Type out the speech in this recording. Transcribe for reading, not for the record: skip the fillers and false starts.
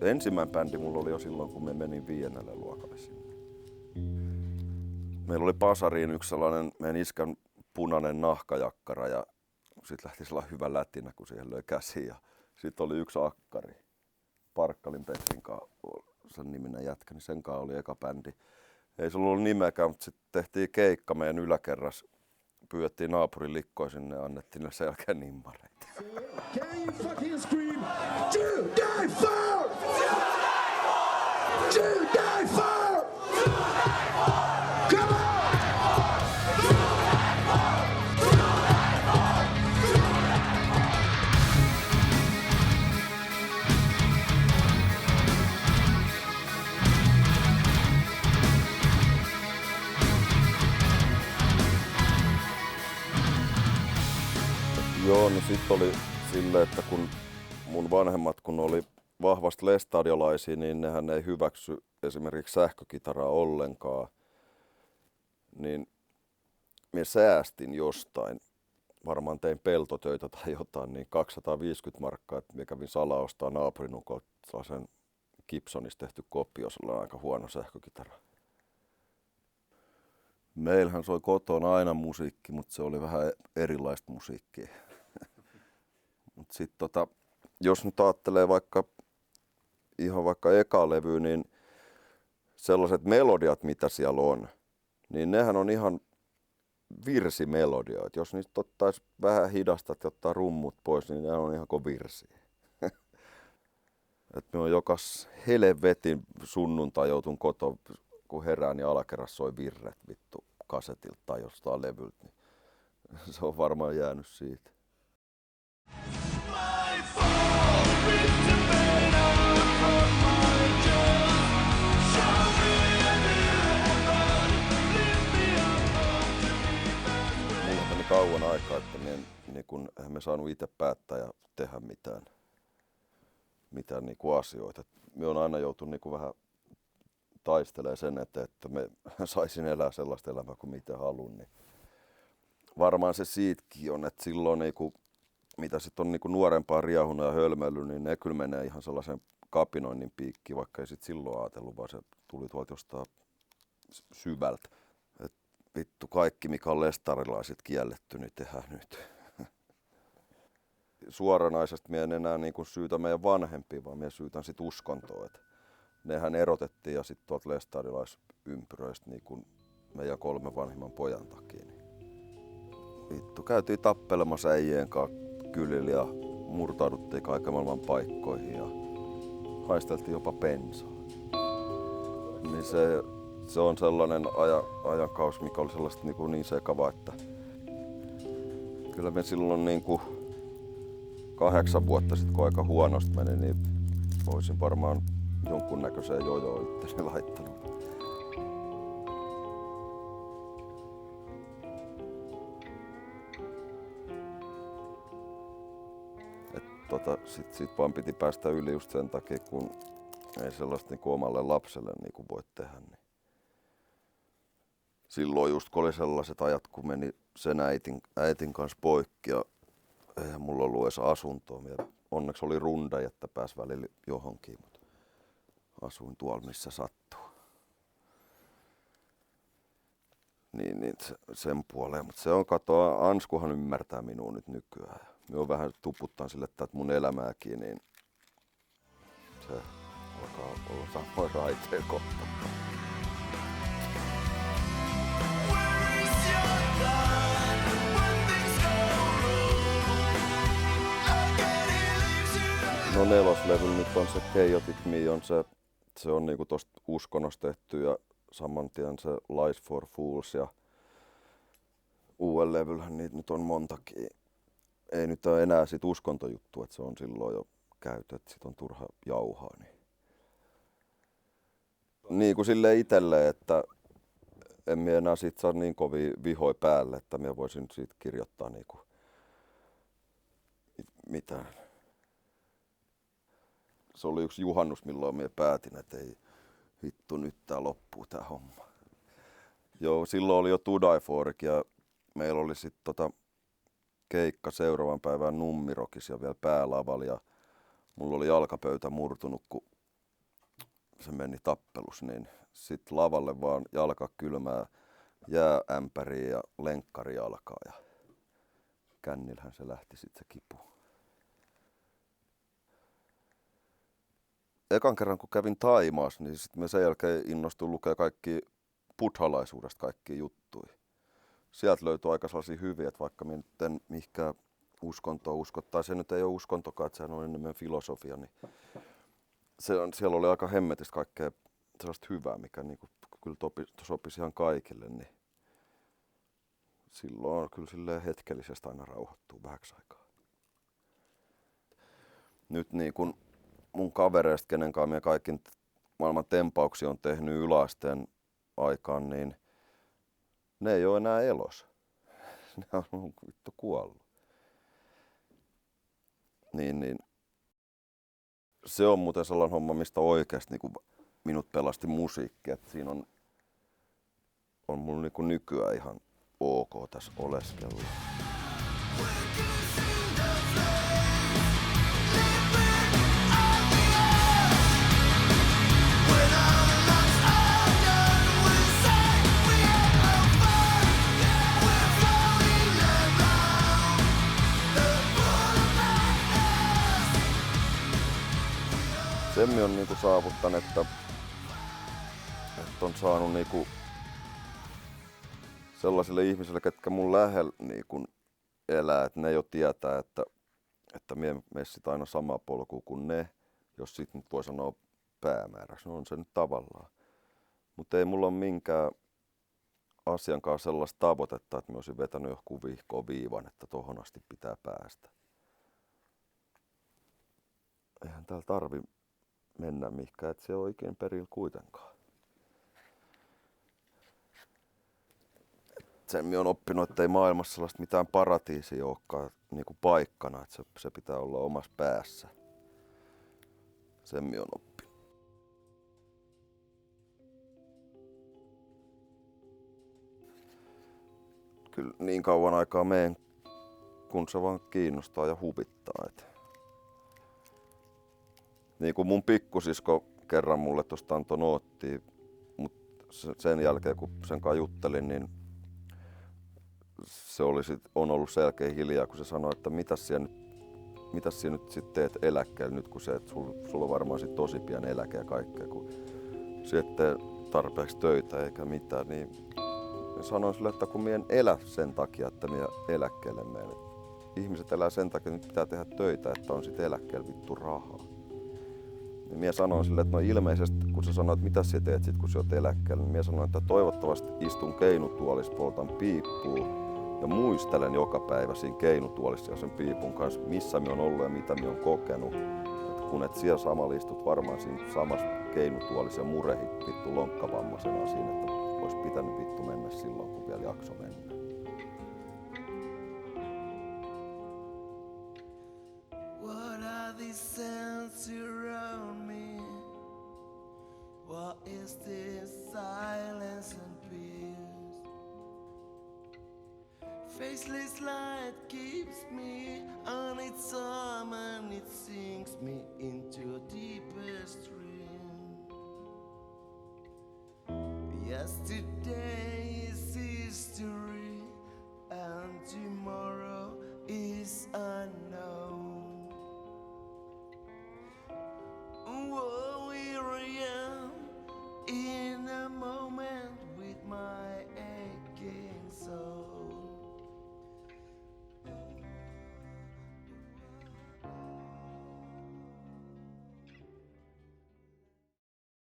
Ensimmäinen bändi mulla oli jo silloin, kun me menin 5. luokalle sinne. Meillä oli Pasariin yksi sellainen meidän iskän punainen nahkajakkara ja sitten lähti sellainen hyvä lätinä, kun siihen löi käsiin. Ja sitten oli yksi akkari, Parkkalin Petrin kanssa, sen niminen jätkä, niin sen kanssa oli eka bändi. Ei se ollut nimeäkään, mutta sitten tehtiin keikka meidän yläkerras. Pyydettiin naapurin likkoja sinne ja annettiin niille sen jälkeen nimmareita. Can you fucking scream? To die for! To die for! Come on! Joo, no sit oli silleen, että kun mun vanhemmat kun oli vahvasti lestadiolaisia, niin nehän ei hyväksy esimerkiksi sähkökitaraa ollenkaan. Niin minä säästin jostain, varmaan tein peltotöitä tai jotain, niin 250 markkaa, että minä kävin salaa ostaa naapurinukolta sellaisen Gibsonista tehty kopio, sellainen aika huono sähkökitara. Meillähän soi kotona aina musiikki, mutta se oli vähän erilaista musiikkia. Mut sit jos nyt ajattelee vaikka eka levy, niin sellaiset melodiat, mitä siellä on, niin nehän on ihan virsimelodioita. Jos niistä ottaisi vähän hidastat ja ottaa rummut pois, niin ne on ihan kuin virsiä. Et me on jokas helvetin sunnuntai joutun kotoa, kun herään ja alakerrassa soi virret vittu kasetilta tai jostain levyltä, niin se on varmaan jäänyt siitä. Mulla meni kauan aikaa, että eihän me saanut itse päättää ja tehdä mitään niinku asioita. Me on aina joutunut niinku vähän taistelemaan sen eteen, että me saisin elää sellaista elämää kuin mitä haluan. Niin varmaan se siitäkin on, että silloin niinku, mitä sitten on niinku nuorempaa riahunut ja hölmöillyt, niin ne kyllä menee ihan sellaisen kapinoinnin piikkiin, vaikka ei sit silloin ajatellut, vaan se tuli tuolta jostain syvältä. Et vittu kaikki, mikä on lestarilaiset kielletty, niin tehdään nyt. Suoranaisesti minä en enää niinku syytä meidän vanhempia, vaan minä syytän sit uskontoa. Et nehän erotettiin ja sitten tuolta lestarilaisympyröistä niin meidän 3 vanhimman pojan takia. Niin vittu, käytiin tappelemassa äijien kanssa kylillä ja murtauduttiin kaiken maailman paikkoihin ja haisteltiin jopa bensaa. Niin se on sellainen ajankaus, mikä oli sellaista niin sekavaa, että kyllä me silloin 8 vuotta sitten, kun aika huonosti meni, niin voisin varmaan jonkunnäköiseen jojoon itseni laittanut. Sit vaan piti päästä yli just sen takia, kun ei sellaista omalle lapselle voi tehdä. Niin. Silloin just kun oli sellaiset ajat, kun meni sen äitin kanssa poikki ja eihän mulla ollut edes asuntoa. Onneksi oli runda, että pääsi välillä johonkin, mutta asuin tuolla missä sattuu. Niin sen puoleen, mutta se on katoa, Anskuhan ymmärtää minua nyt nykyään. Me on vähän tuputtaan sille, että mun elämääkin, niin se alkaa olla samoin raiteen kohta. No 4. nyt on se Chaotic Me, se on niinku tosta uskonnosta tehty ja saman tien se Lies for Fools ja uuden levyllähän niitä nyt on montakin. Ei nyt ole enää sit uskontojuttu, että se on silloin jo käyty, että sit on turha jauhaa. Niin kuin silleen itselleen, että en minä enää sit saa niin kovin vihoja päälle, että minä voisin siitä kirjoittaa niinku mitään. Se oli yksi juhannus, milloin minä päätin, että ei vittu, nyt tää loppuu tää homma. Joo, silloin oli jo To Die Forkin ja meillä oli sit keikka seuraavan päivän Nummirokissa ja vielä päälavalla ja mulla oli jalkapöytä murtunut, kun se meni tappelus, niin sit lavalle vaan jalka kylmää jääämpäriin ja lenkkari alkaa ja kännillähän se lähti sit se kipu. Ekan kerran kun kävin Thaimaassa, niin sit mä sen jälkeen innostuin lukea kaikki buddhalaisuudesta kaikkia juttuja. Sieltä löytyi aika sellaisia hyviä, että vaikka minä nyt en mihinkään uskontoa usko, tai se nyt ei ole uskontokaan, että sehän on enemmän filosofia, niin siellä oli aika hemmetistä kaikkea sellaista hyvää, mikä niinku kyllä sopisi ihan kaikille, niin silloin kyllä silleen hetkellisesti aina rauhoittuu vähäksi aikaa. Nyt niin kun mun kavereista, kenen kanssa minä kaikin maailman tempauksia on tehnyt yläasteen aikaan, niin ne ei ole enää elossa. Ne on vittu kuollut. Niin. Se on muuten sellainen homma, mistä oikeasti niin minut pelasti musiikki. Et siinä on mulla niin nykyään ihan ok tässä oleskella. Sen minä on niinku saavuttanut, että on saanut niinku sellaisille ihmisille, ketkä mun lähellä niinku elää, että ne jo tietää, että minä messit aina samaa polkua kuin ne, jos sit nyt voi sanoa päämääräksi. No on se nyt tavallaan. Mutta ei mulla ole minkään asian kanssa sellaista tavoitetta, että minä olisin vetänyt johonkin vihkoon viivan, että tohon asti pitää päästä. Eihän täällä tarvi mennä mihinkään, et se ole oikein perillä kuitenkaan. Sen minä olen oppinut, että ei maailmassa sellaista mitään paratiisia olekaan niinku paikkana, että se pitää olla omassa päässä. Sen minä olen oppinut. Kyllä niin kauan aikaa meen, kun se vaan kiinnostaa ja huvittaa. Niin kuin mun pikkusisko kerran mulle tuosta antoi noottia, mutta sen jälkeen kun sen kanssa juttelin, niin se on ollut selkeä hiljaa, kun se sanoi, että mitäs sinä nyt sit teet eläkkeellä nyt, kun sulla on varmaan sit tosi pieni eläke ja kaikkea, kun sinä et tee tarpeeksi töitä eikä mitään, niin sanoin sille, että kun minä en elä sen takia, että minä eläkkeelle menen. Ihmiset elää sen takia, että nyt pitää tehdä töitä, että on sit eläkkeellä vittu rahaa. Ja minä sanoin sille, että no ilmeisesti, kun sä sanoit, että mitä sä teet sit, kun sä oot eläkkeellä, niin minä sanoin, että toivottavasti istun keinutuolissa, poltan piippua ja muistelen joka päivä siinä keinutuolissa ja sen piipun kanssa, missä minä olen ollut ja mitä minä olen kokenut. Et kun et siellä samalla istut varmaan siinä samassa keinutuolissa ja murehit vittu lonkkavammaisena siinä, että olisi pitänyt vittu mennä silloin, kun vielä jakso mennä. What are these sounds around me? What is this silence and peace? Faceless light keeps me on its arm and it sinks me into a deeper stream. Yesterday is history and tomorrow